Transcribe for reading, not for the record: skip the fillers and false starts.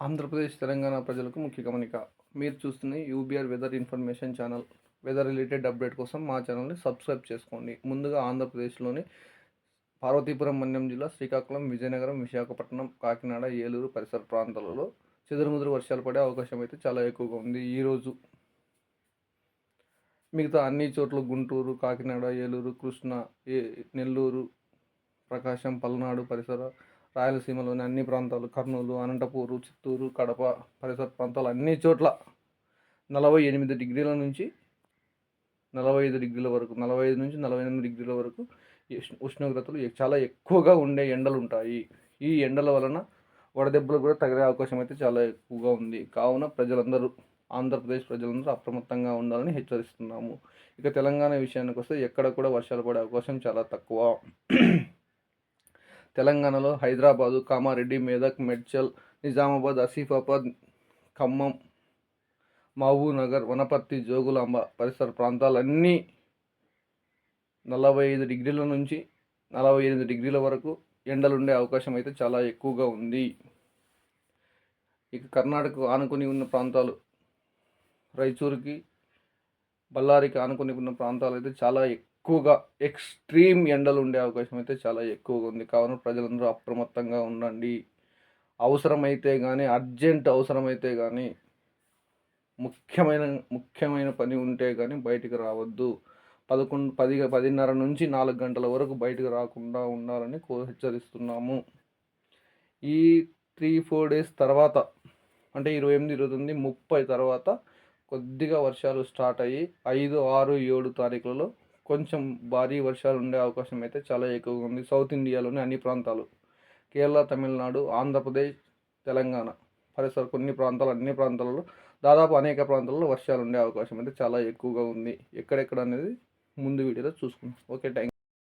ఆంధ్రప్రదేశ్, తెలంగాణ ప్రజలకు ముఖ్య గమనిక. మీరు చూస్తున్న UBR weather information channel. Weather related update కోసం మా ఛానల్ని సబ్స్క్రైబ్ చేసుకోండి. ముందుగా ఆంధ్రప్రదేశ్లోని పార్వతీపురం మన్యం జిల్లా, శ్రీకాకుళం, విజయనగరం, విశాఖపట్నం, కాకినాడ, ఏలూరు పరిసర ప్రాంతాలలో చెదురుముదురు వర్షాలు పడే అవకాశం అయితే చాలా ఎక్కువగా ఉంది. ఈరోజు మిగతా అన్ని చోట్ల గుంటూరు, కాకినాడ, ఏలూరు, కృష్ణా, నెల్లూరు, ప్రకాశం, పల్నాడు పరిసర రాయలసీమలోని అన్ని ప్రాంతాలు, కర్నూలు, అనంతపూరు, చిత్తూరు, కడప పరిసర ప్రాంతాలు అన్ని చోట్ల 48 డిగ్రీల నుంచి 45 డిగ్రీల వరకు, 45 నుంచి 48 డిగ్రీల వరకు ఉష్ణోగ్రతలు చాలా ఎక్కువగా ఉండే ఎండలు ఉంటాయి. ఈ ఎండల వలన వడదెబ్బలు కూడా తగిలే అవకాశం అయితే చాలా ఎక్కువగా ఉంది. కావున ప్రజలందరూ, ఆంధ్రప్రదేశ్ ప్రజలందరూ అప్రమత్తంగా ఉండాలని హెచ్చరిస్తున్నాము. ఇక తెలంగాణ విషయానికి వస్తే ఎక్కడ కూడా వర్షాలు పడే అవకాశం చాలా తక్కువ. తెలంగాణలో హైదరాబాదు, కామారెడ్డి, మెదక్, మేడ్చల్, నిజామాబాద్, ఆసిఫాబాద్, ఖమ్మం, మహబూబ్నగర్, వనపర్తి, జోగులాంబ పరిసర ప్రాంతాలన్నీ 45 డిగ్రీల నుంచి 48 డిగ్రీల వరకు ఎండలుండే అవకాశం అయితే చాలా ఎక్కువగా ఉంది. ఇక కర్ణాటకకు ఆనుకొని ఉన్న ప్రాంతాలు, రాయచూరుకి, బళ్ళారికి ఆనుకొని ఉన్న ప్రాంతాలు అయితే చాలా ఎక్కువగా ఎక్స్ట్రీమ్ ఎండలు ఉండే అవకాశం అయితే చాలా ఎక్కువగా ఉంది. కావున ప్రజలందరూ అప్రమత్తంగా ఉండండి. అవసరమైతే కానీ, అర్జెంట్ అవసరమైతే కానీ, ముఖ్యమైన పని ఉంటే కానీ బయటికి రావద్దు. 10:30 నుంచి 4 గంటల వరకు బయటకు రాకుండా ఉండాలని హెచ్చరిస్తున్నాము. ఈ 3-4 డేస్ తర్వాత, అంటే 28, 29, 30 తర్వాత కొద్దిగా వర్షాలు స్టార్ట్ అయ్యి 5, 6, 7 తారీఖులలో కొంచెం భారీ వర్షాలు ఉండే అవకాశం అయితే చాలా ఎక్కువగా ఉంది. సౌత్ ఇండియాలోని అన్ని ప్రాంతాలు, కేరళ, తమిళనాడు, ఆంధ్రప్రదేశ్, తెలంగాణ పరిసర అన్ని ప్రాంతాలలో దాదాపు అనేక ప్రాంతాల్లో వర్షాలు ఉండే అవకాశం అయితే చాలా ఎక్కువగా ఉంది. ఎక్కడెక్కడ అనేది ముందు వీడియోలో చూసుకుందాం. Okay, thank you.